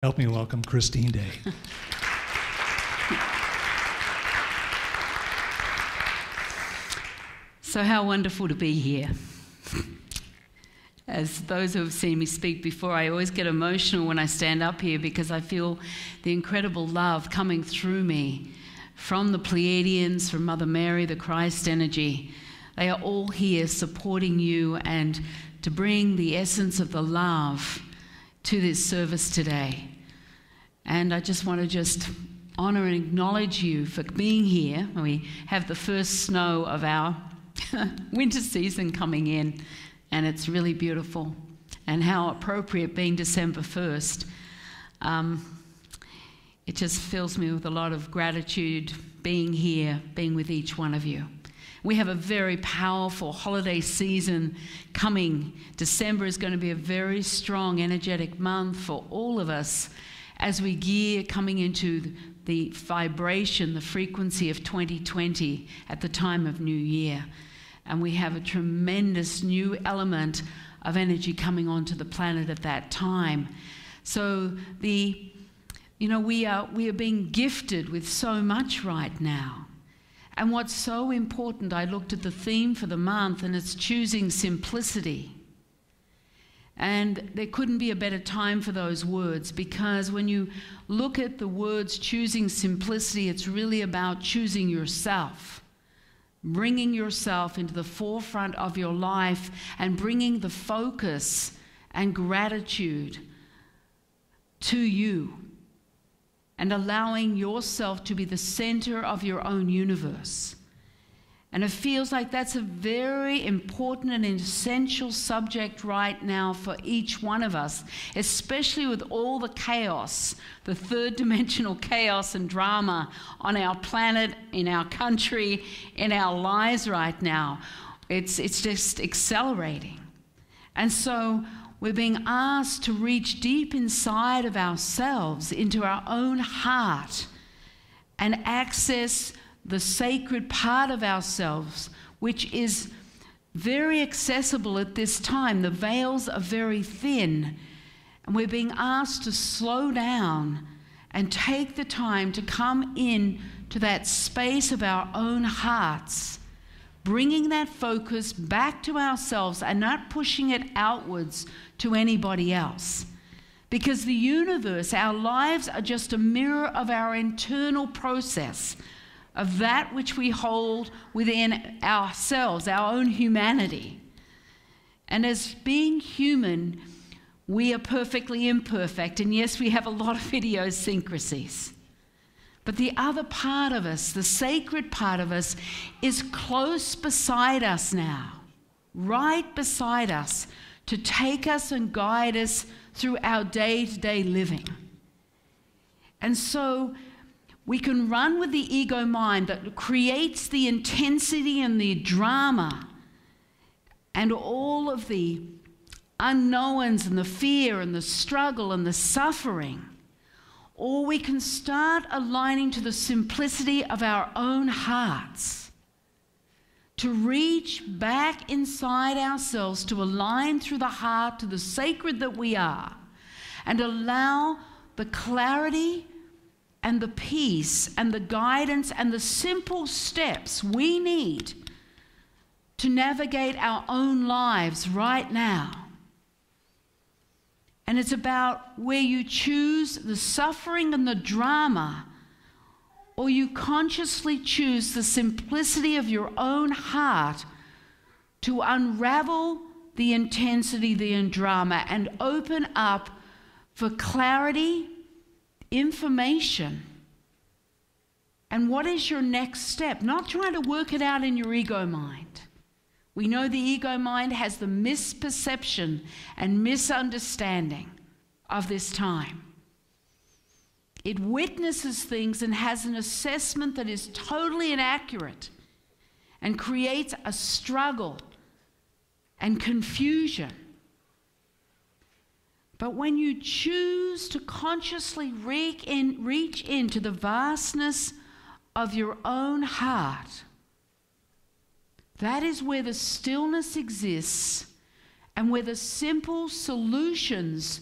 Help me welcome Christine Day. So how wonderful to be here. As those who have seen me speak before, I always get emotional when I stand up here because I feel the incredible love coming through me from the Pleiadians, from Mother Mary, the Christ energy. They are all here supporting you and to bring the essence of the love to this service today. And I just want to honor and acknowledge you for being here. We have the first snow of our winter season coming in, and it's really beautiful. And how appropriate being December 1st. It just fills me with a lot of gratitude being here, being with each one of you. We have a very powerful holiday season coming. December is going to be a very strong, energetic month for all of us as we gear coming into the vibration, the frequency of 2020 at the time of New Year. And we have a tremendous new element of energy coming onto the planet at that time. So we are being gifted with so much right now. And what's so important, I looked at the theme for the month, and it's choosing simplicity. And there couldn't be a better time for those words, because when you look at the words choosing simplicity, it's really about choosing yourself, bringing yourself into the forefront of your life and bringing the focus and gratitude to you, and allowing yourself to be the center of your own universe. And it feels like that's a very important and essential subject right now for each one of us, especially with all the chaos, the third dimensional chaos and drama on our planet, in our country, in our lives right now. It's just accelerating. And so we're being asked to reach deep inside of ourselves, into our own heart, and access the sacred part of ourselves, which is very accessible at this time. The veils are very thin, and we're being asked to slow down and take the time to come in to that space of our own hearts, bringing that focus back to ourselves and not pushing it outwards to anybody else. Because the universe, our lives, are just a mirror of our internal process, of that which we hold within ourselves, our own humanity. And as being human, we are perfectly imperfect. And yes, we have a lot of idiosyncrasies. But the other part of us, the sacred part of us, is close beside us now, right beside us, to take us and guide us through our day-to-day living. And so we can run with the ego mind that creates the intensity and the drama and all of the unknowns and the fear and the struggle and the suffering. Or we can start aligning to the simplicity of our own hearts, to reach back inside ourselves, to align through the heart to the sacred that we are, and allow the clarity and the peace and the guidance and the simple steps we need to navigate our own lives right now. And it's about where you choose the suffering and the drama, or you consciously choose the simplicity of your own heart to unravel the intensity, the drama, and open up for clarity, information. And what is your next step? Not trying to work it out in your ego mind. We know the ego mind has the misperception and misunderstanding of this time. It witnesses things and has an assessment that is totally inaccurate and creates a struggle and confusion. But when you choose to consciously reach into the vastness of your own heart, that is where the stillness exists and where the simple solutions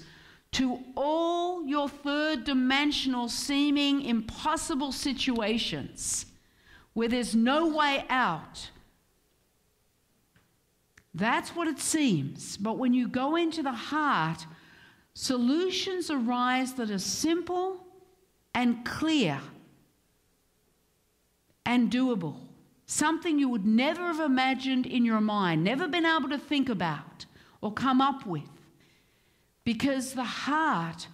to all your third dimensional seeming impossible situations where there's no way out. That's what it seems. But when you go into the heart, solutions arise that are simple and clear and doable. Something you would never have imagined in your mind, never been able to think about or come up with. Because the heart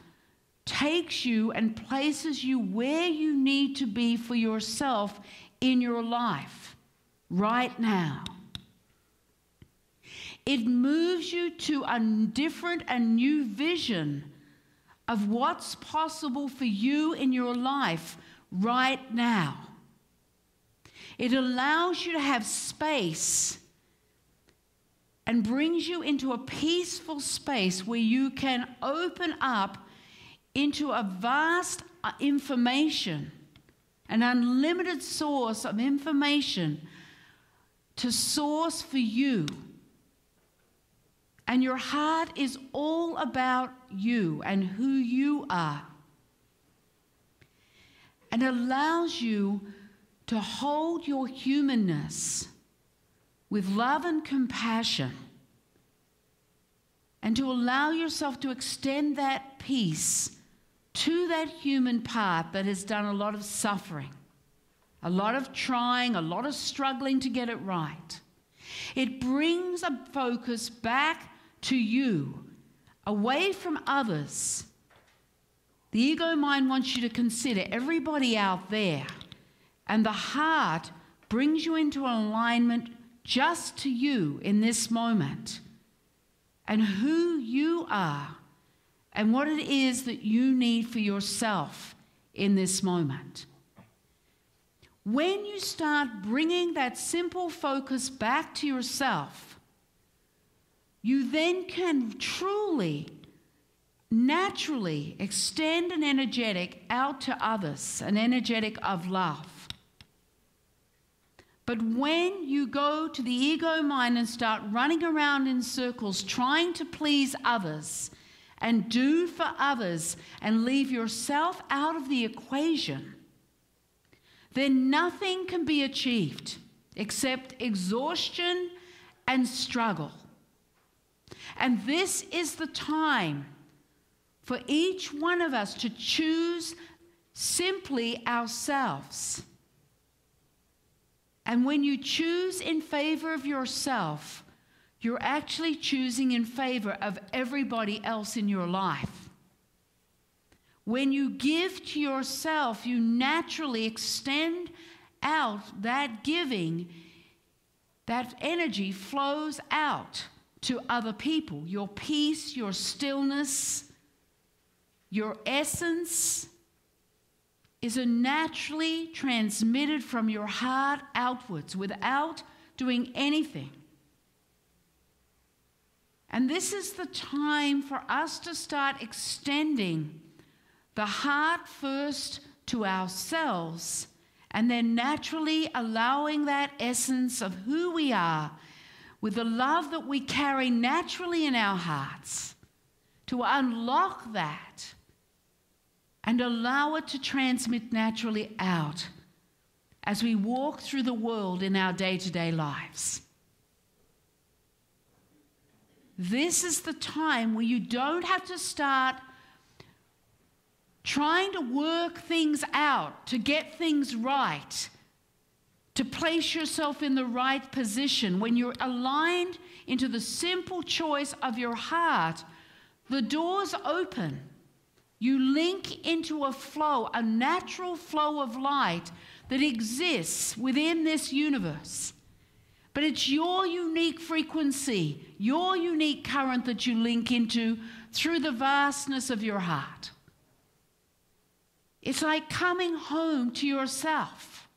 takes you and places you where you need to be for yourself in your life right now. It moves you to a different and new vision of what's possible for you in your life right now. It allows you to have space and brings you into a peaceful space where you can open up into a vast information, an unlimited source of information to source for you. And your heart is all about you and who you are. And allows you to hold your humanness with love and compassion, and to allow yourself to extend that peace to that human part that has done a lot of suffering, a lot of trying, a lot of struggling to get it right. It brings a focus back to you, away from others. The ego mind wants you to consider everybody out there, and the heart brings you into alignment just to you in this moment and who you are and what it is that you need for yourself in this moment. When you start bringing that simple focus back to yourself, you then can truly, naturally extend an energetic out to others, an energetic of love. But when you go to the ego mind and start running around in circles trying to please others and do for others and leave yourself out of the equation, then nothing can be achieved except exhaustion and struggle. And this is the time for each one of us to choose simply ourselves. And when you choose in favor of yourself, you're actually choosing in favor of everybody else in your life. When you give to yourself, you naturally extend out that giving. That energy flows out to other people. Your peace, your stillness, your essence is naturally transmitted from your heart outwards without doing anything. And this is the time for us to start extending the heart first to ourselves, and then naturally allowing that essence of who we are with the love that we carry naturally in our hearts to unlock that and allow it to transmit naturally out as we walk through the world in our day-to-day lives. This is the time where you don't have to start trying to work things out, to get things right, to place yourself in the right position. When you're aligned into the simple choice of your heart, the doors open. You link into a flow, a natural flow of light that exists within this universe. But it's your unique frequency, your unique current that you link into through the vastness of your heart. It's like coming home to yourself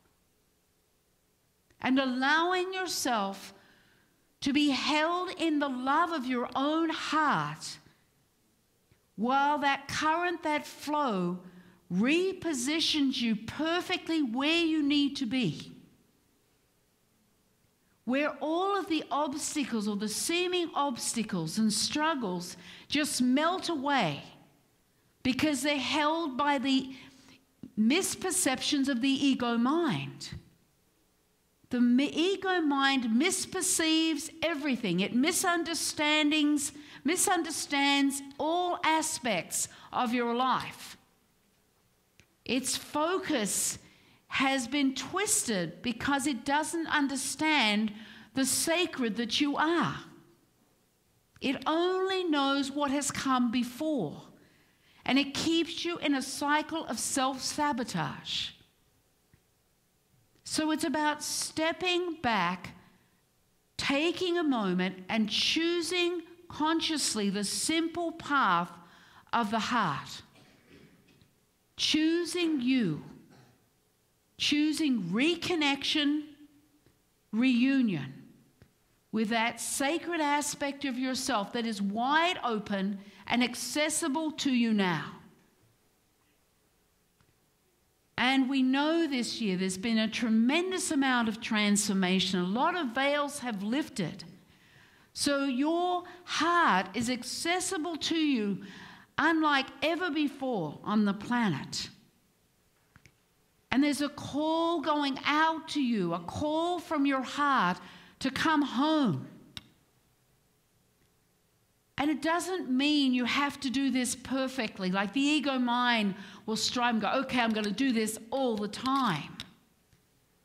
and allowing yourself to be held in the love of your own heart while that current, that flow, repositions you perfectly where you need to be. Where all of the obstacles or the seeming obstacles and struggles just melt away because they're held by the misperceptions of the ego mind. The ego mind misperceives everything. It misunderstands all aspects of your life. Its focus has been twisted because it doesn't understand the sacred that you are. It only knows what has come before, and it keeps you in a cycle of self-sabotage. So it's about stepping back, taking a moment, and choosing consciously the simple path of the heart. Choosing you. Choosing reconnection, reunion with that sacred aspect of yourself that is wide open and accessible to you now. And we know this year there's been a tremendous amount of transformation. A lot of veils have lifted. So your heart is accessible to you unlike ever before on the planet. And there's a call going out to you, a call from your heart to come home. And it doesn't mean you have to do this perfectly. Like the ego mind will strive and go, okay, I'm going to do this all the time.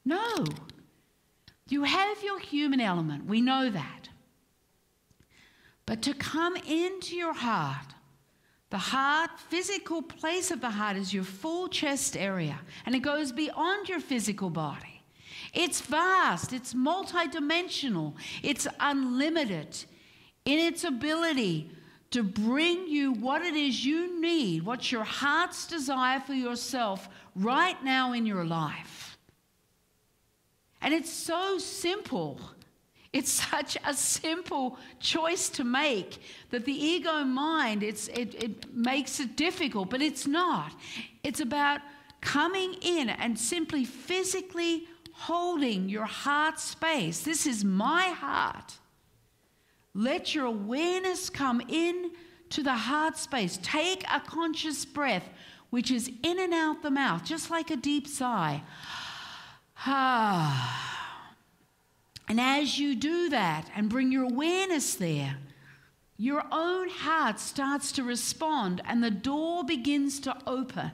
No. You have your human element. We know that. But to come into your heart, the heart, physical place of the heart is your full chest area. And it goes beyond your physical body. It's vast. It's multidimensional. It's unlimited in its ability to bring you what it is you need, what's your heart's desire for yourself right now in your life. And it's so simple. It's such a simple choice to make that the ego mind, it makes it difficult, but it's not. It's about coming in and simply physically holding your heart space. This is my heart. Let your awareness come in to the heart space. Take a conscious breath, which is in and out the mouth, just like a deep sigh. And as you do that and bring your awareness there, your own heart starts to respond and the door begins to open.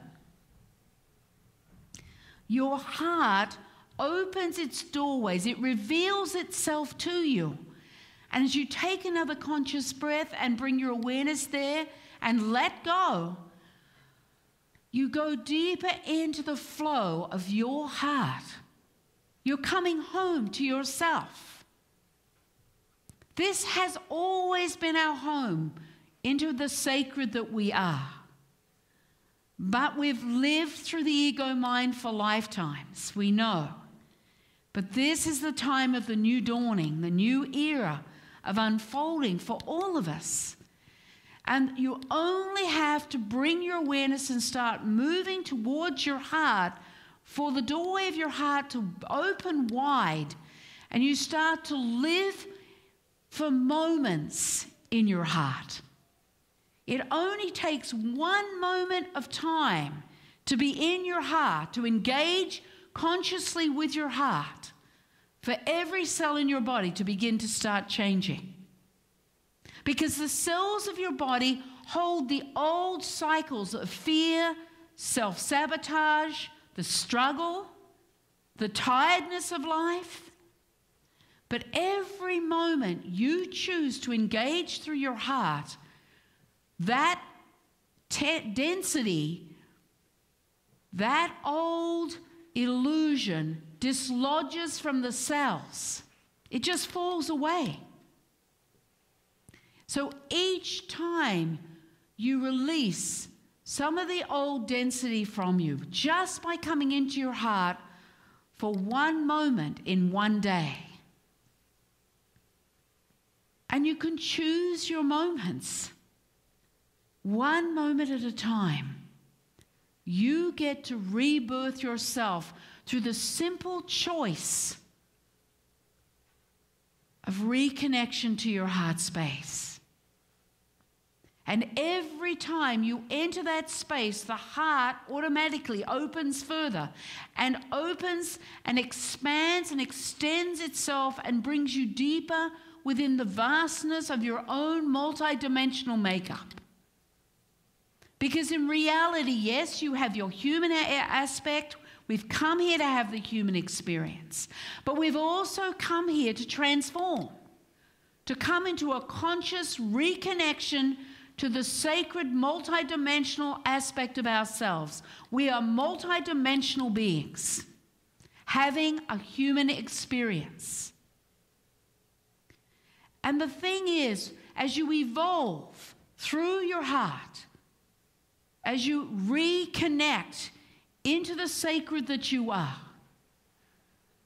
Your heart opens its doorways. It reveals itself to you. And as you take another conscious breath and bring your awareness there and let go, you go deeper into the flow of your heart. You're coming home to yourself. This has always been our home into the sacred that we are. But we've lived through the ego mind for lifetimes, we know. But this is the time of the new dawning, the new era of unfolding for all of us. And you only have to bring your awareness and start moving towards your heart for the doorway of your heart to open wide, and you start to live for moments in your heart. It only takes one moment of time to be in your heart, to engage consciously with your heart, for every cell in your body to begin to start changing. Because the cells of your body hold the old cycles of fear, self-sabotage, the struggle, the tiredness of life. But every moment you choose to engage through your heart, that density, that old illusion dislodges from the cells. It just falls away. So each time you release some of the old density from you, just by coming into your heart for one moment in one day. And you can choose your moments, one moment at a time. You get to rebirth yourself through the simple choice of reconnection to your heart space. And every time you enter that space, the heart automatically opens further and opens and expands and extends itself and brings you deeper within the vastness of your own multidimensional makeup. Because in reality, yes, you have your human aspect. We've come here to have the human experience. But we've also come here to transform, to come into a conscious reconnection to the sacred multidimensional aspect of ourselves. We are multidimensional beings having a human experience. And the thing is, as you evolve through your heart, as you reconnect into the sacred that you are,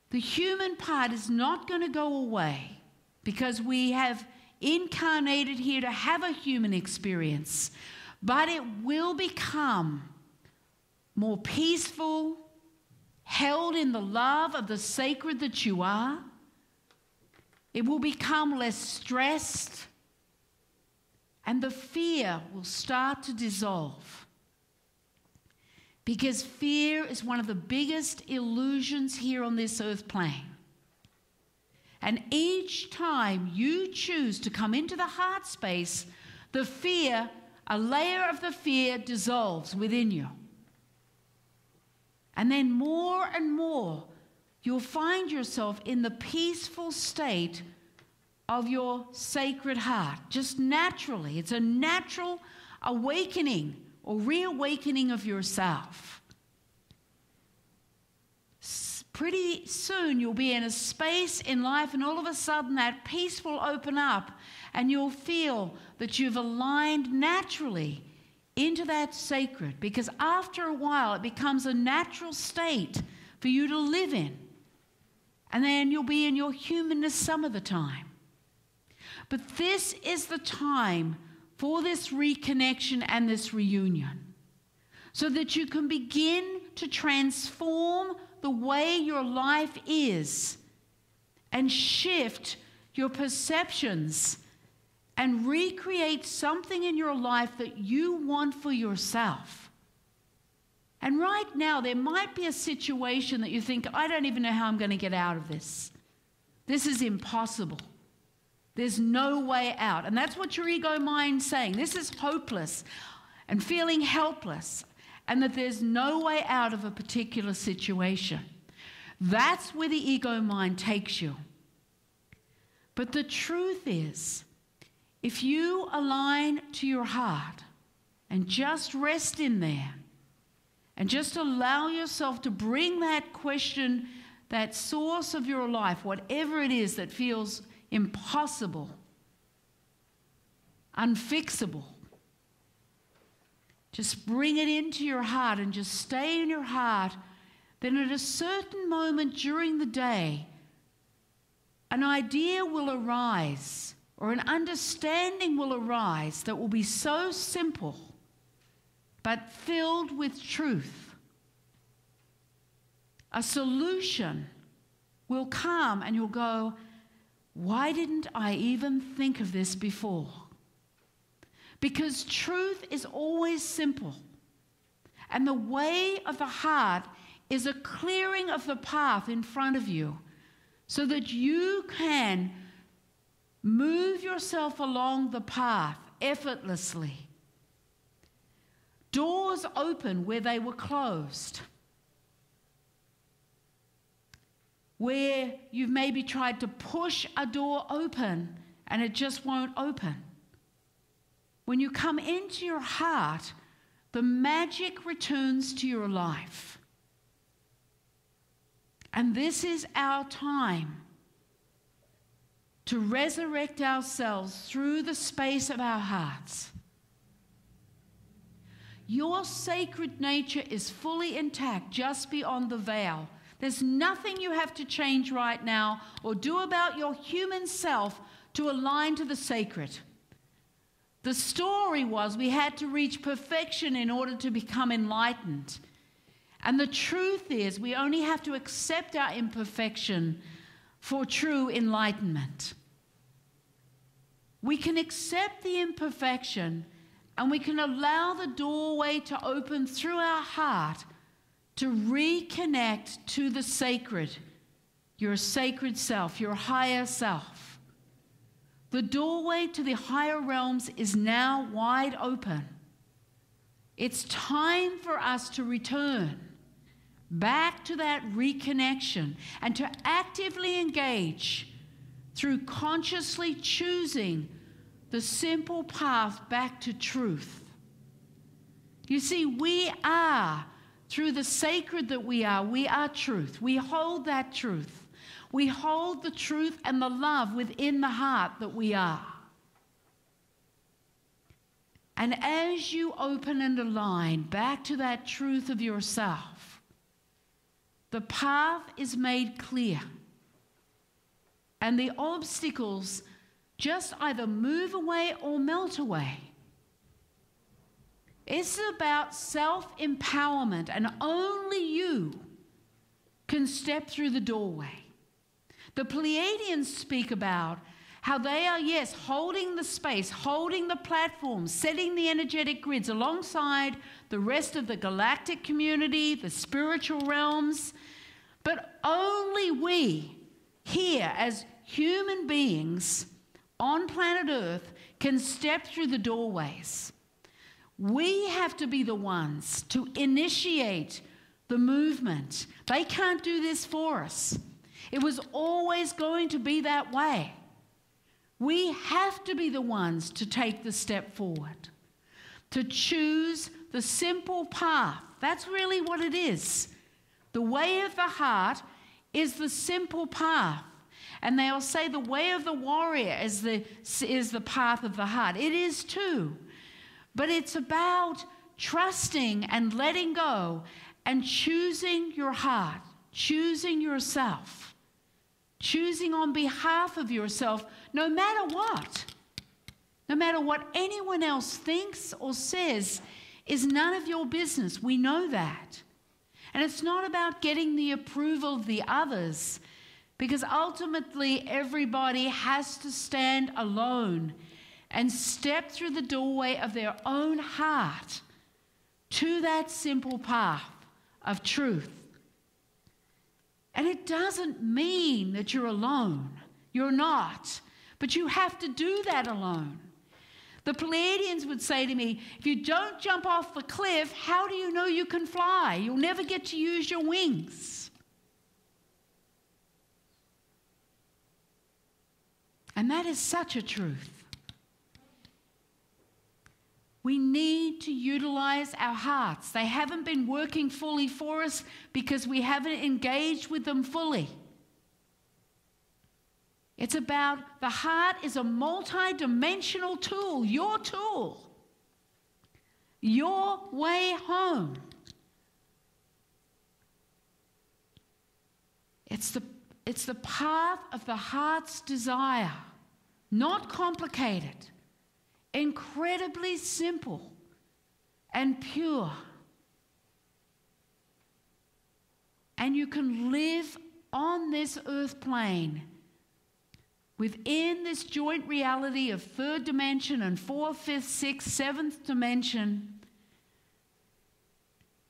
the human part is not going to go away, because we have incarnated here to have a human experience, but it will become more peaceful, held in the love of the sacred that you are. It will become less stressed, and the fear will start to dissolve. Because fear is one of the biggest illusions here on this earth plane. And each time you choose to come into the heart space, the fear, a layer of the fear dissolves within you. And then more and more, you'll find yourself in the peaceful state of your sacred heart, just naturally. It's a natural awakening or reawakening of yourself. Pretty soon you'll be in a space in life, and all of a sudden that peace will open up, and you'll feel that you've aligned naturally into that sacred, because after a while it becomes a natural state for you to live in. And then you'll be in your humanness some of the time. But this is the time for this reconnection and this reunion, so that you can begin to transform the way your life is and shift your perceptions and recreate something in your life that you want for yourself. And right now, there might be a situation that you think, I don't even know how I'm going to get out of this. This is impossible. There's no way out. And that's what your ego mind's saying. This is hopeless and feeling helpless, and that there's no way out of a particular situation. That's where the ego mind takes you. But the truth is, if you align to your heart and just rest in there and just allow yourself to bring that question, that source of your life, whatever it is that feels impossible, unfixable, just bring it into your heart and just stay in your heart. Then at a certain moment during the day, an idea will arise or an understanding will arise that will be so simple but filled with truth. A solution will come and you'll go, why didn't I even think of this before? Because truth is always simple. And the way of the heart is a clearing of the path in front of you so that you can move yourself along the path effortlessly. Doors open where they were closed. Where you've maybe tried to push a door open and it just won't open. When you come into your heart, the magic returns to your life. And this is our time to resurrect ourselves through the space of our hearts. Your sacred nature is fully intact just beyond the veil. There's nothing you have to change right now or do about your human self to align to the sacred. The story was we had to reach perfection in order to become enlightened. And the truth is we only have to accept our imperfection for true enlightenment. We can accept the imperfection And we can allow the doorway to open through our heart to reconnect to the sacred, your sacred self, your higher self. The doorway to the higher realms is now wide open. It's time for us to return back to that reconnection and to actively engage through consciously choosing the simple path back to truth. You see, we are, through the sacred that we are truth. We hold that truth. We hold the truth and the love within the heart that we are. And as you open and align back to that truth of yourself, the path is made clear. And the obstacles just either move away or melt away. It's about self-empowerment, and only you can step through the doorway. The Pleiadians speak about how they are, yes, holding the space, holding the platform, setting the energetic grids alongside the rest of the galactic community, the spiritual realms. But only we here as human beings on planet Earth can step through the doorways. We have to be the ones to initiate the movement. They can't do this for us. It was always going to be that way. We have to be the ones to take the step forward, to choose the simple path. That's really what it is. The way of the heart is the simple path. And they'll say the way of the warrior is the path of the heart. It is too. But it's about trusting and letting go and choosing your heart, choosing yourself, choosing on behalf of yourself, no matter what. No matter what anyone else thinks or says is none of your business. We know that. And it's not about getting the approval of the others, because ultimately everybody has to stand alone and step through the doorway of their own heart to that simple path of truth. And it doesn't mean that you're alone. You're not. But you have to do that alone. The Pleiadians would say to me, if you don't jump off the cliff, how do you know you can fly? You'll never get to use your wings. And that is such a truth. We need to utilize our hearts. They haven't been working fully for us because we haven't engaged with them fully. It's about the heart is a multi-dimensional tool, your way home. It's the path of the heart's desire, not complicated, incredibly simple and pure. And you can live on this earth plane within this joint reality of third dimension and fourth, fifth, sixth, seventh dimension,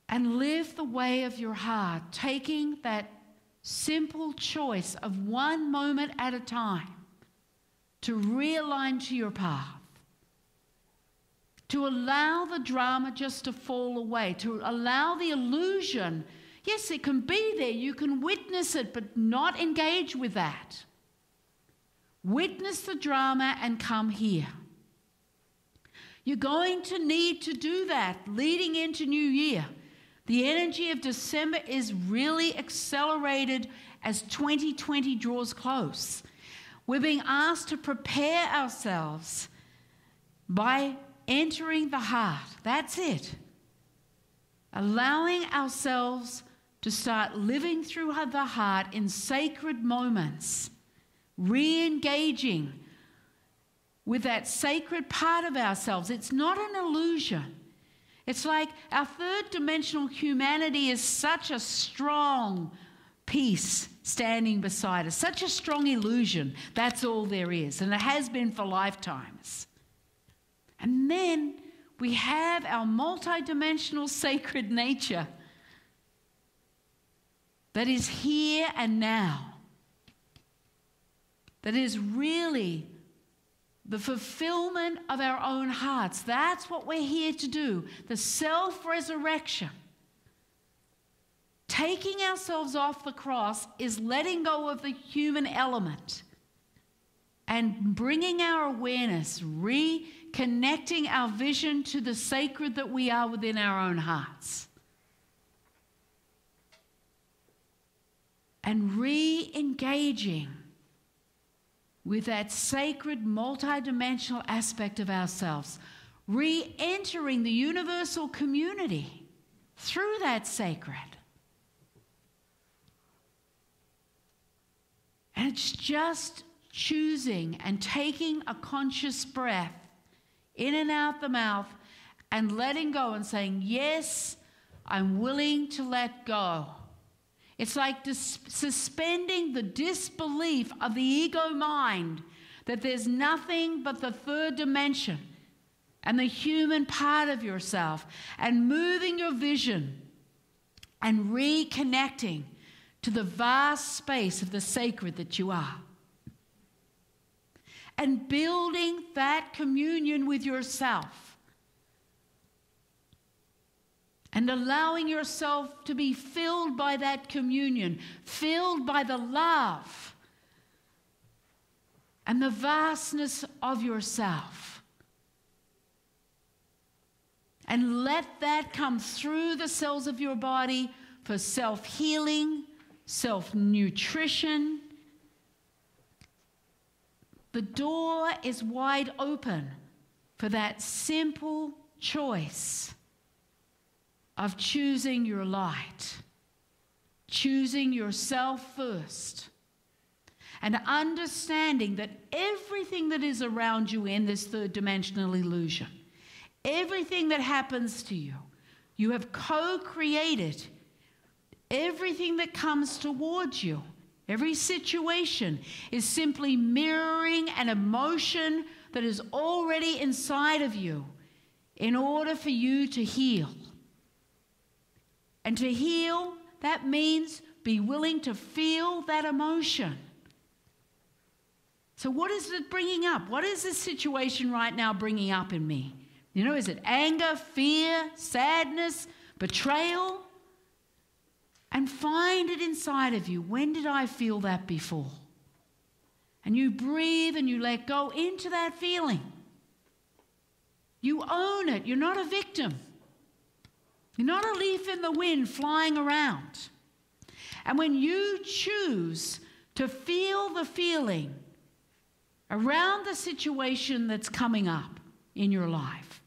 and live the way of your heart, taking that simple choice of one moment at a time to realign to your path, to allow the drama just to fall away, to allow the illusion. Yes, it can be there, you can witness it, but not engage with that. Witness the drama and come here. You're going to need to do that leading into New Year. The energy of December is really accelerated as 2020 draws close. We're being asked to prepare ourselves by entering the heart. That's it. Allowing ourselves to start living through the heart in sacred moments, re-engaging with that sacred part of ourselves. It's not an illusion. It's like our third dimensional humanity is such a strong piece standing beside us, such a strong illusion. That's all there is, and it has been for lifetimes. And then we have our multidimensional sacred nature that is here and now, that is really the fulfillment of our own hearts. That's what we're here to do, the self-resurrection. Taking ourselves off the cross is letting go of the human element and bringing our awareness, reconnecting our vision to the sacred that we are within our own hearts. And re-engaging with that sacred multidimensional aspect of ourselves, re-entering the universal community through that sacred. And it's just choosing and taking a conscious breath in and out the mouth and letting go and saying, yes, I'm willing to let go. It's like suspending the disbelief of the ego mind that there's nothing but the third dimension and the human part of yourself, and moving your vision and reconnecting to the vast space of the sacred that you are. And building that communion with yourself. And allowing yourself to be filled by that communion, filled by the love and the vastness of yourself. And let that come through the cells of your body for self-healing, self-nutrition. The door is wide open for that simple choice of choosing your light, choosing yourself first, and understanding that everything that is around you in this third dimensional illusion, everything that happens to you, you have co-created. Everything that comes towards you, every situation is simply mirroring an emotion that is already inside of you in order for you to heal. And to heal, that means be willing to feel that emotion. So what is it bringing up? What is this situation right now bringing up in me? You know, is it anger, fear, sadness, betrayal? And find it inside of you. When did I feel that before? And you breathe and you let go into that feeling. You own it. You're not a victim. You're not a leaf in the wind flying around. And when you choose to feel the feeling around the situation that's coming up in your life,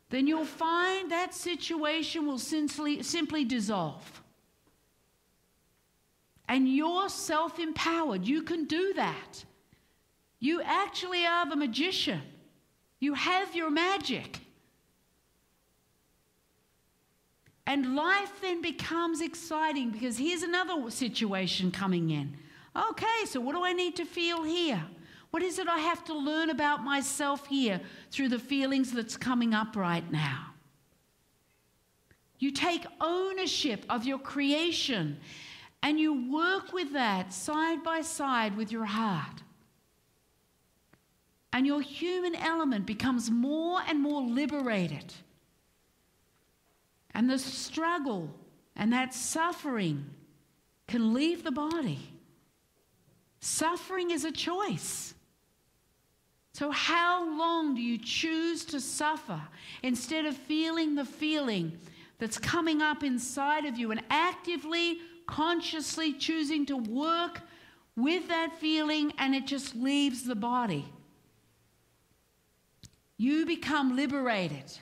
then you'll find that situation will simply dissolve. And you're self-empowered. You can do that. You actually are the magician. You have your magic. And life then becomes exciting because here's another situation coming in. Okay, so what do I need to feel here? What is it I have to learn about myself here through the feelings that's coming up right now? You take ownership of your creation and you work with that side by side with your heart. And your human element becomes more and more liberated. And the struggle and that suffering can leave the body. Suffering is a choice. So how long do you choose to suffer instead of feeling the feeling that's coming up inside of you and actively, consciously choosing to work with that feeling and it just leaves the body? You become liberated.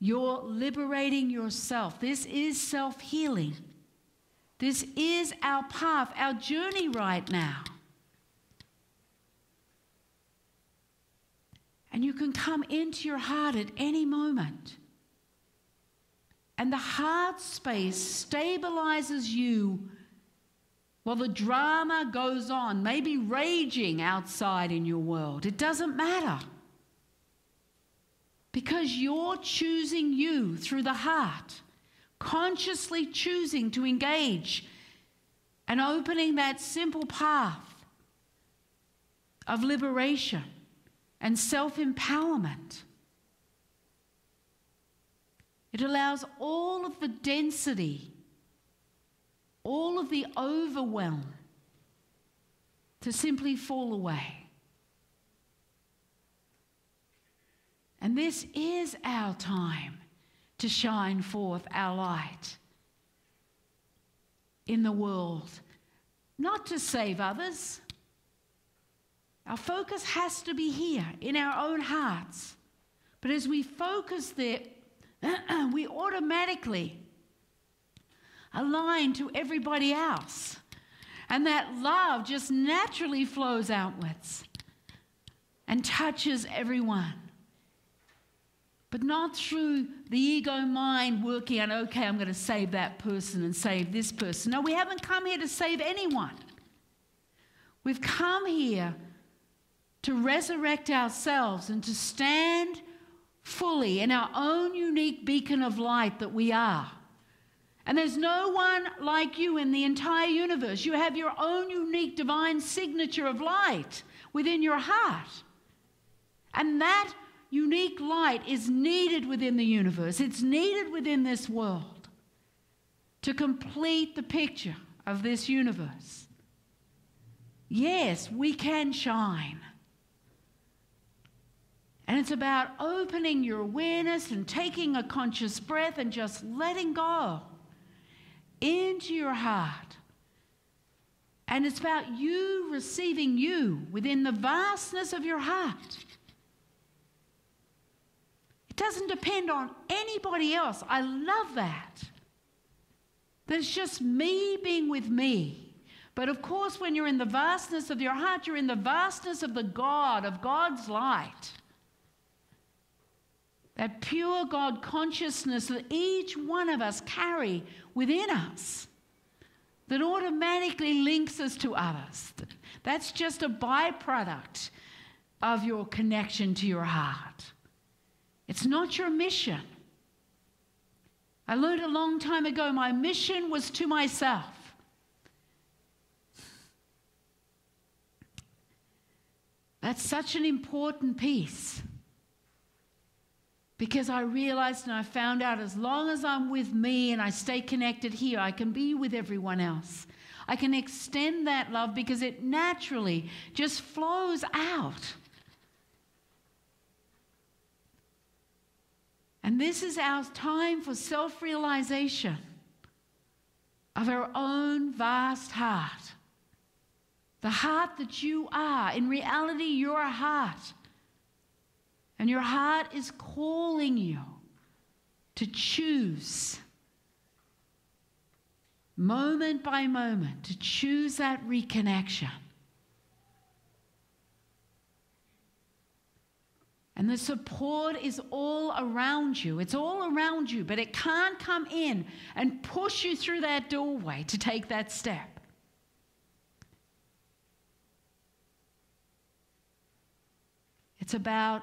You're liberating yourself. This is self-healing. This is our path, our journey right now. And you can come into your heart at any moment. And the heart space stabilizes you while the drama goes on, maybe raging outside in your world. It doesn't matter. Because you're choosing you through the heart, consciously choosing to engage and opening that simple path of liberation and self-empowerment. It allows all of the density, all of the overwhelm to simply fall away. And this is our time to shine forth our light in the world, not to save others. Our focus has to be here in our own hearts. But as we focus there, we automatically align to everybody else. And that love just naturally flows outwards and touches everyone. But not through the ego mind working on, okay, I'm going to save that person and save this person. No, we haven't come here to save anyone. We've come here to resurrect ourselves and to stand fully in our own unique beacon of light that we are. And there's no one like you in the entire universe. You have your own unique divine signature of light within your heart. And that unique light is needed within the universe. It's needed within this world to complete the picture of this universe. Yes, we can shine. And it's about opening your awareness and taking a conscious breath and just letting go into your heart. And it's about you receiving you within the vastness of your heart. It doesn't depend on anybody else. I love that. That it's just me being with me. But of course, when you're in the vastness of your heart, you're in the vastness of the God, of God's light. That pure God consciousness that each one of us carry within us that automatically links us to others. That's just a byproduct of your connection to your heart. It's not your mission. I learned a long time ago my mission was to myself. That's such an important piece. Because I realized and I found out as long as I'm with me and I stay connected here, I can be with everyone else. I can extend that love because it naturally just flows out. And this is our time for self-realization of our own vast heart. The heart that you are. In reality, you're a heart. And your heart is calling you to choose, moment by moment, to choose that reconnection. And the support is all around you. It's all around you, but it can't come in and push you through that doorway to take that step. It's about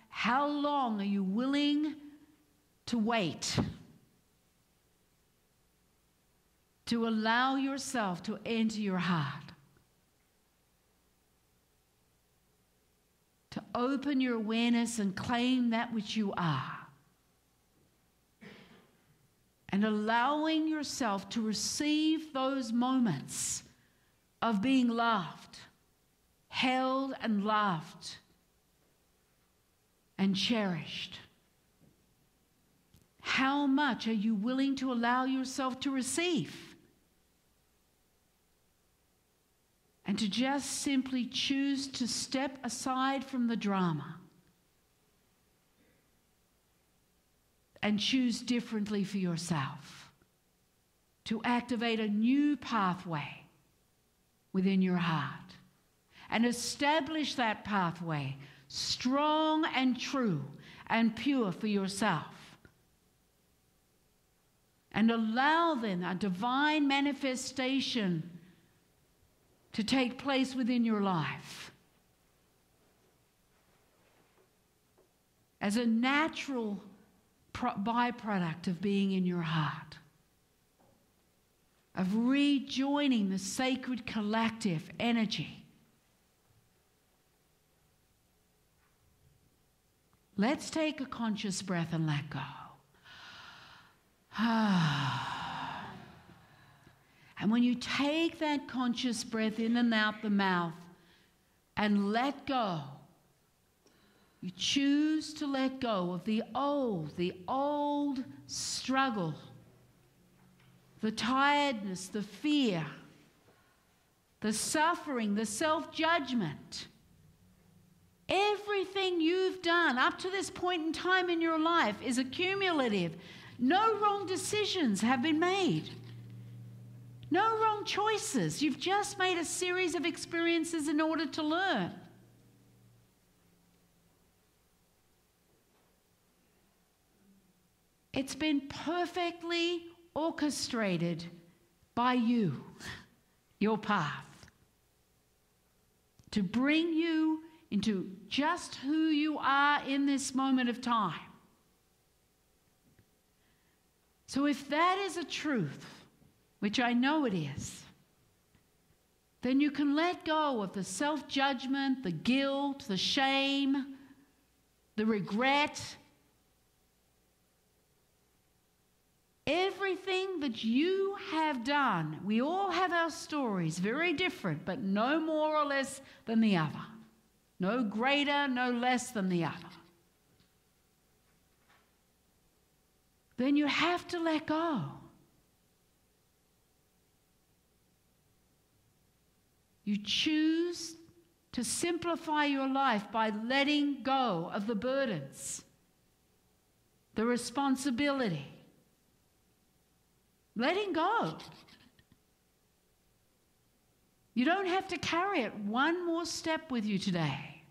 how long are you willing to wait to allow yourself to enter your heart, to open your awareness and claim that which you are, and allowing yourself to receive those moments of being loved, held and loved, and cherished. How much are you willing to allow yourself to receive? And to just simply choose to step aside from the drama and choose differently for yourself. To activate a new pathway within your heart and establish that pathway strong and true and pure for yourself. And allow then a divine manifestation to take place within your life. as a natural byproduct of being in your heart, of rejoining the sacred collective energy. Let's take a conscious breath and let go. And when you take that conscious breath in and out the mouth and let go, you choose to let go of the old struggle, the tiredness, the fear, the suffering, the self-judgment. Everything you've done up to this point in time in your life is accumulative. No wrong decisions have been made. No wrong choices. You've just made a series of experiences in order to learn. It's been perfectly orchestrated by you, your path, to bring you into just who you are in this moment of time. So if that is a truth, which I know it is, then you can let go of the self-judgment, the guilt, the shame, the regret. Everything that you have done, we all have our stories, very different, but no more or less than the other. No greater, no less than the other. Then you have to let go. You choose to simplify your life by letting go of the burdens, the responsibility. Letting go. You don't have to carry it one more step with you today.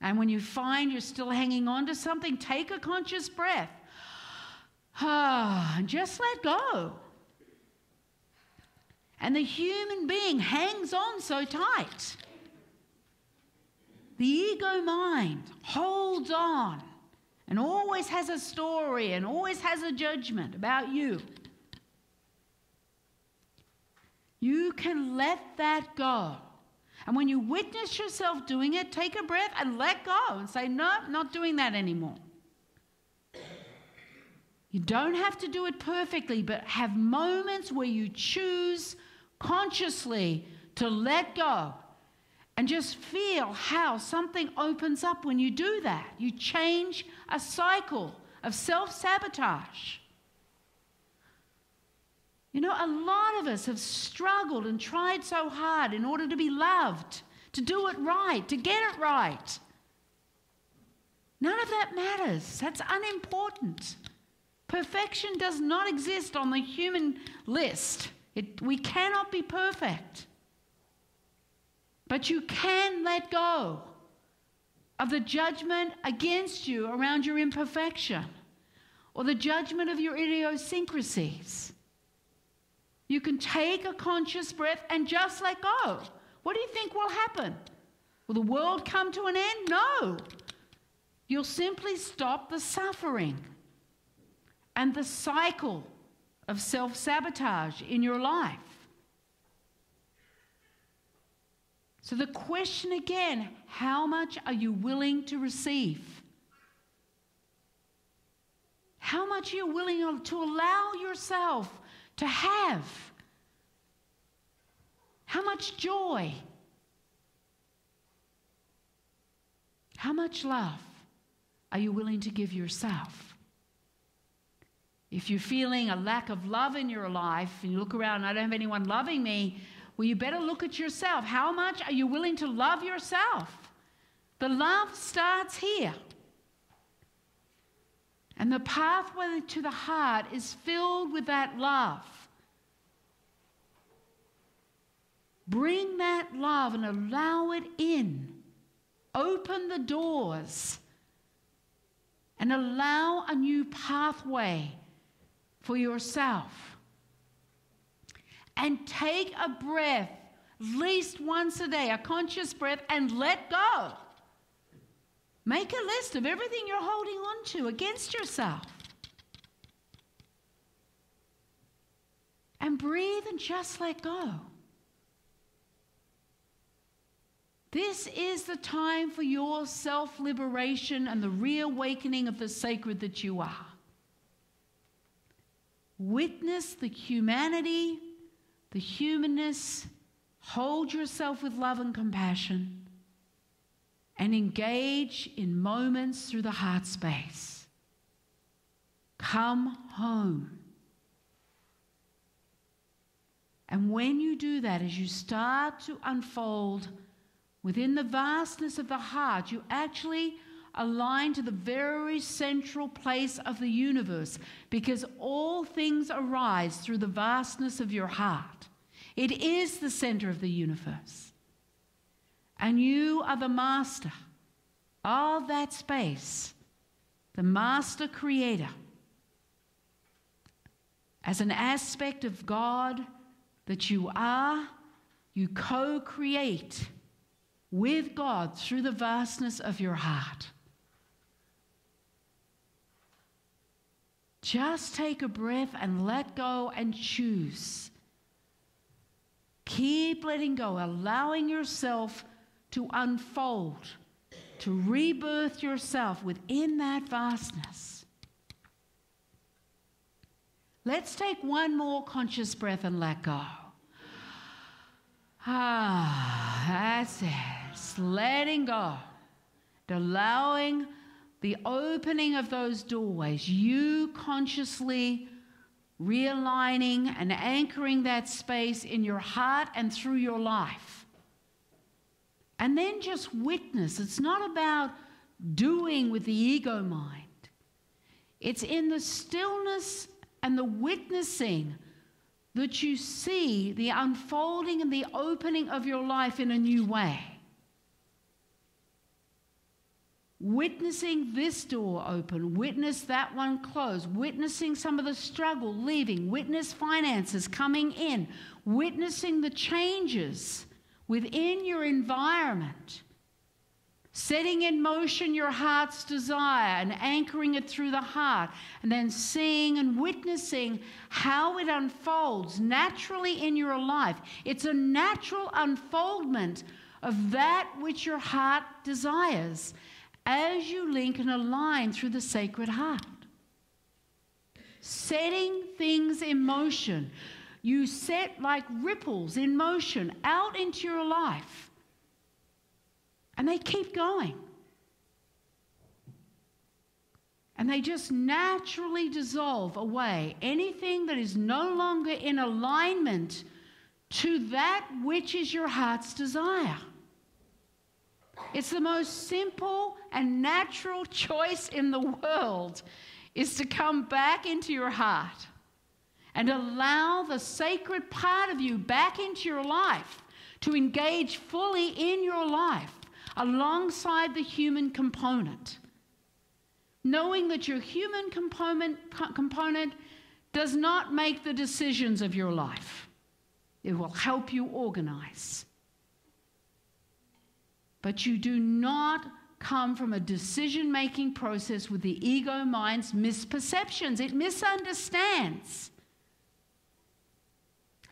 And when you find you're still hanging on to something, take a conscious breath. And just let go. And the human being hangs on so tight. The ego mind holds on and always has a story and always has a judgment about you. You can let that go. And when you witness yourself doing it, take a breath and let go and say, no, not doing that anymore. You don't have to do it perfectly, but have moments where you choose consciously to let go and just feel how something opens up when you do that. You change a cycle of self-sabotage. You know, a lot of us have struggled and tried so hard in order to be loved, to do it right, to get it right. None of that matters. That's unimportant. Perfection does not exist on the human list. We cannot be perfect. But you can let go of the judgment against you around your imperfection or the judgment of your idiosyncrasies. You can take a conscious breath and just let go. What do you think will happen? Will the world come to an end? No. You'll simply stop the suffering and the cycle of self-sabotage in your life. So the question again, how much are you willing to receive? How much are you willing to allow yourself to have? How much joy? How much love are you willing to give yourself? If you're feeling a lack of love in your life and you look around, I don't have anyone loving me, well, you better look at yourself. How much are you willing to love yourself? The love starts here. And the pathway to the heart is filled with that love. Bring that love and allow it in. Open the doors and allow a new pathway for yourself. And take a breath, at least once a day, a conscious breath, and let go. Make a list of everything you're holding on to against yourself. And breathe and just let go. This is the time for your self-liberation and the reawakening of the sacred that you are. Witness the humanity, the humanness. Hold yourself with love and compassion. And engage in moments through the heart space. Come home. And when you do that, as you start to unfold within the vastness of the heart, you actually align to the very central place of the universe, because all things arise through the vastness of your heart. It is the center of the universe. And you are the master of that space, the master creator. As an aspect of God that you are, you co-create with God through the vastness of your heart. Just take a breath and let go and choose. Keep letting go, allowing yourself to unfold, to rebirth yourself within that vastness. Let's take one more conscious breath and let go. That's it. Just letting go. Allowing the opening of those doorways. You consciously realigning and anchoring that space in your heart and through your life. And then just witness. It's not about doing with the ego mind. It's in the stillness and the witnessing that you see the unfolding and the opening of your life in a new way. Witnessing this door open, witness that one close, witnessing some of the struggle leaving, witness finances coming in, witnessing the changes within your environment, setting in motion your heart's desire and anchoring it through the heart, and then seeing and witnessing how it unfolds naturally in your life. It's a natural unfoldment of that which your heart desires as you link and align through the sacred heart. Setting things in motion. You set like ripples in motion out into your life. And they keep going. And they just naturally dissolve away. Anything that is no longer in alignment to that which is your heart's desire. It's the most simple and natural choice in the world, is to come back into your heart and allow the sacred part of you back into your life to engage fully in your life alongside the human component. Knowing that your human component does not make the decisions of your life. It will help you organize. But you do not come from a decision-making process with the ego mind's misperceptions. It misunderstands.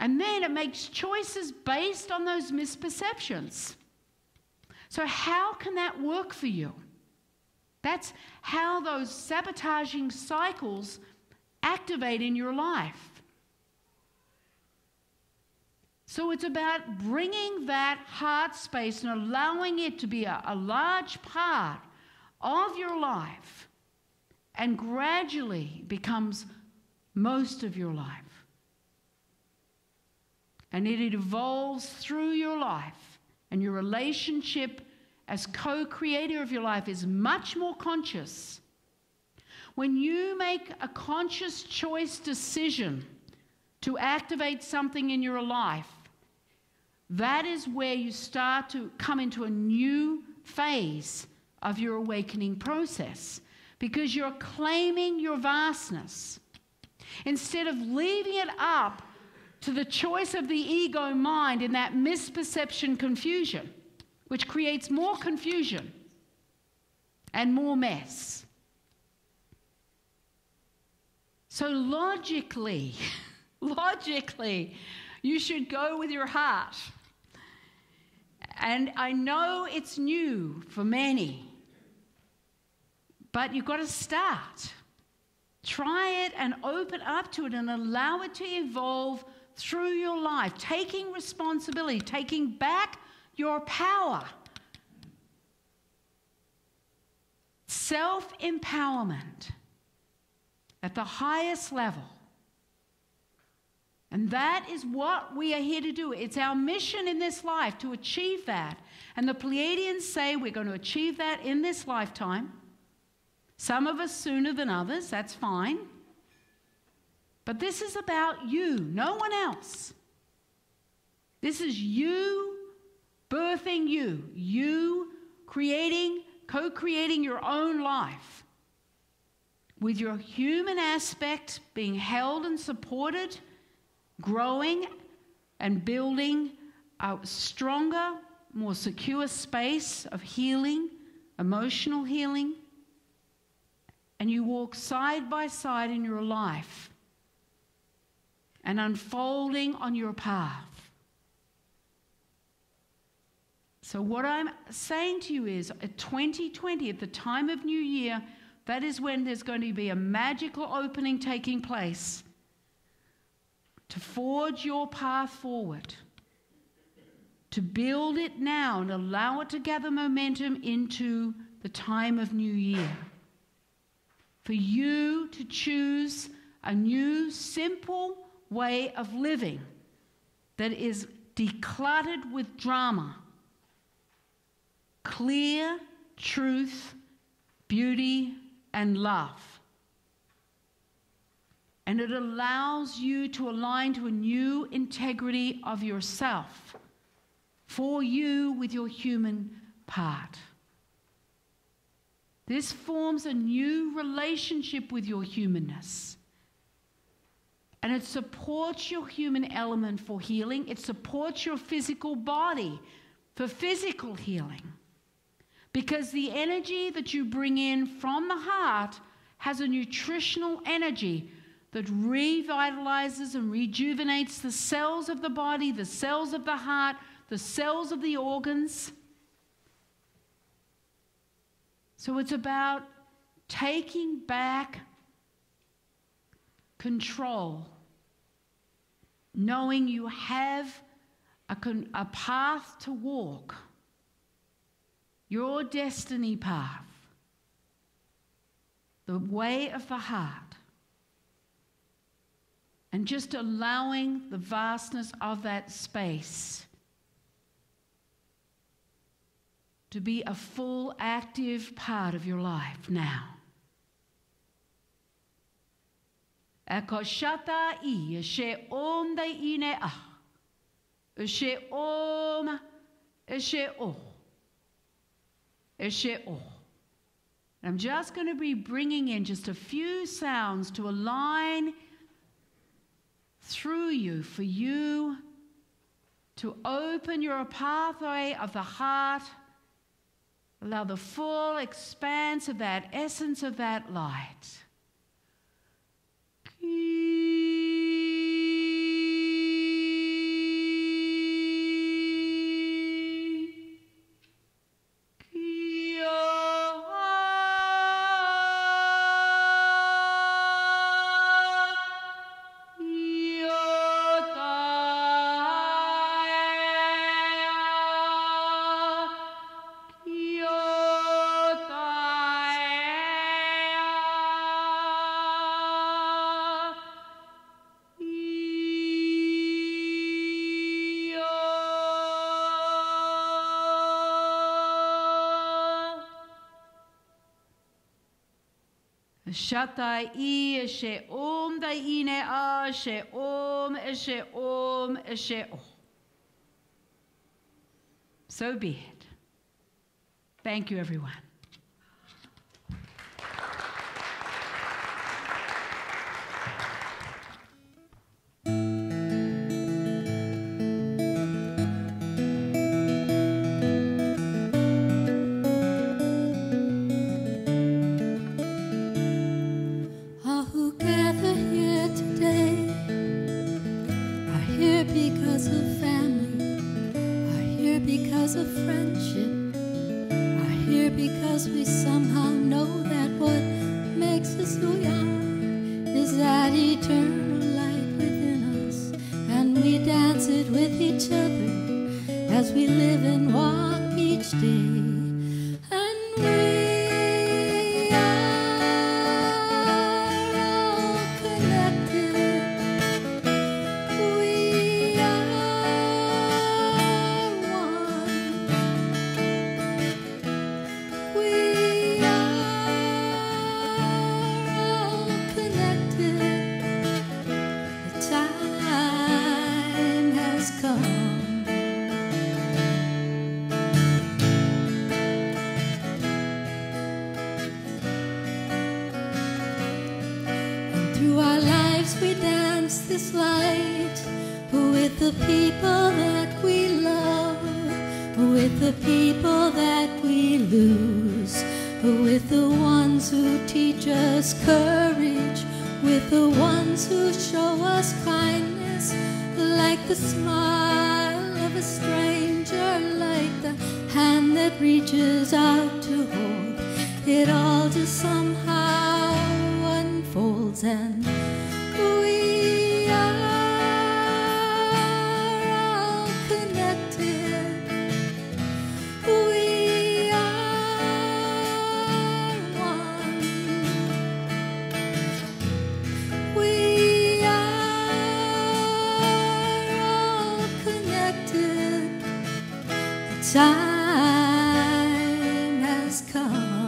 And then it makes choices based on those misperceptions. So how can that work for you? That's how those sabotaging cycles activate in your life. So it's about bringing that heart space and allowing it to be a large part of your life, and gradually becomes most of your life. And it evolves through your life, and your relationship as co-creator of your life is much more conscious. When you make a conscious choice decision to activate something in your life, that is where you start to come into a new phase of your awakening process, because you're claiming your vastness. Instead of leaving it up to the choice of the ego mind in that misperception confusion, which creates more confusion, and more mess. So logically, you should go with your heart. And I know it's new for many, but you've got to start. Try it and open up to it and allow it to evolve through your life, taking responsibility, taking back your power. Self-empowerment at the highest level. And that is what we are here to do. It's our mission in this life to achieve that. And the Pleiadians say we're going to achieve that in this lifetime. Some of us sooner than others, that's fine. But this is about you, no one else. This is you birthing you, you creating, co-creating your own life with your human aspect being held and supported, growing and building a stronger, more secure space of healing, emotional healing. And you walk side by side in your life and unfolding on your path. So what I'm saying to you is, at 2020, at the time of New Year, that is when there's going to be a magical opening taking place to forge your path forward, to build it now and allow it to gather momentum into the time of New Year. For you to choose a new, simple way of living that is decluttered with drama. Clear truth, beauty, and love. And it allows you to align to a new integrity of yourself for you with your human part. This forms a new relationship with your humanness. And it supports your human element for healing. It supports your physical body for physical healing. Because the energy that you bring in from the heart has a nutritional energy that revitalizes and rejuvenates the cells of the body, the cells of the heart, the cells of the organs. So it's about taking back control, knowing you have a path to walk, your destiny path, the way of the heart, and just allowing the vastness of that space to be a full, active part of your life now. Ekoshata I, eshe om da ine ah, eshe om, eshe oh, eshe oh. I'm just going to be bringing in just a few sounds to align through you, for you to open your pathway of the heart. Allow the full expanse of that essence of that light. Shatai I, eshe om da ine a, eshe om, eshe om, eshe oh. So be it. Thank you, everyone. is that eternal light within us, and we dance it with each other as we live and walk each day. And we are all connected. We are one. We are all connected. The time has come. Through our lives we dance this light with the people that we love, with the people that we lose, with the ones who teach us courage, with the ones who show us kindness, like the smile of a stranger, like the hand that reaches out to hold. It all just somehow unfolds, and we are all connected. We are one. We are all connected. The time has come.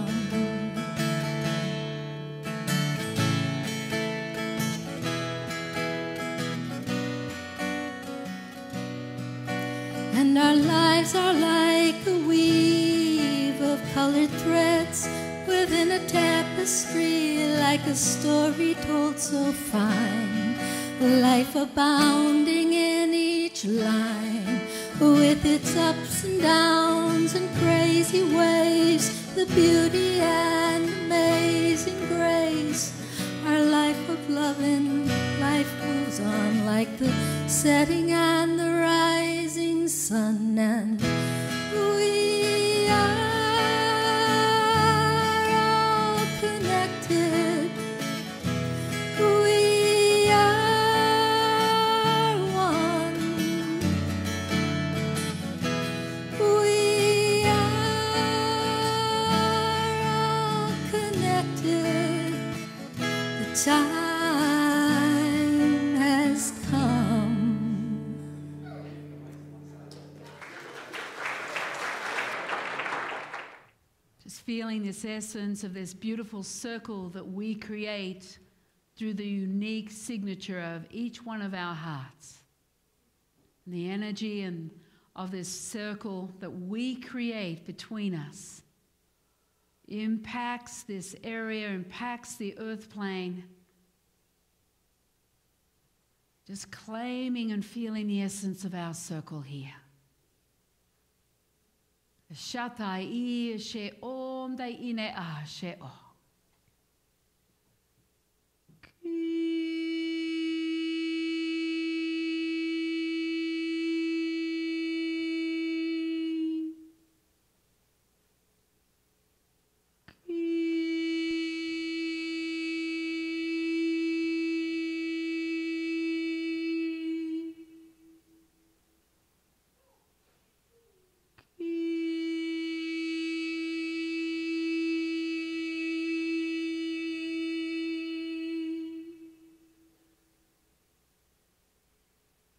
And our lives are like a weave of colored threads within a tapestry, like a story told so fine, life abounding in each line, with its ups and downs and crazy waves, the beauty and amazing grace. Our life of love and life moves on like the setting and the rising sun, and we are all connected. We are one. We are all connected. The time has come. Just feeling this essence of this beautiful circle that we create through the unique signature of each one of our hearts. And the energy and of this circle that we create between us impacts this area, impacts the earth plane. Just claiming and feeling the essence of our circle here. Shatai she om dai ine a she o.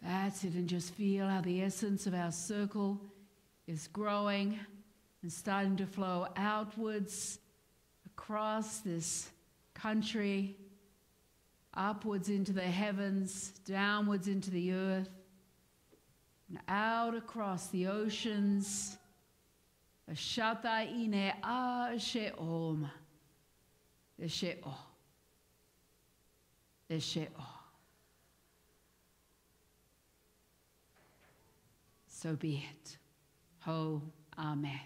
That's it, and just feel how the essence of our circle is growing and starting to flow outwards across this country, upwards into the heavens, downwards into the earth, and out across the oceans. Ashata ine a she'om. She'o. She'o. So be it. Ho, amen.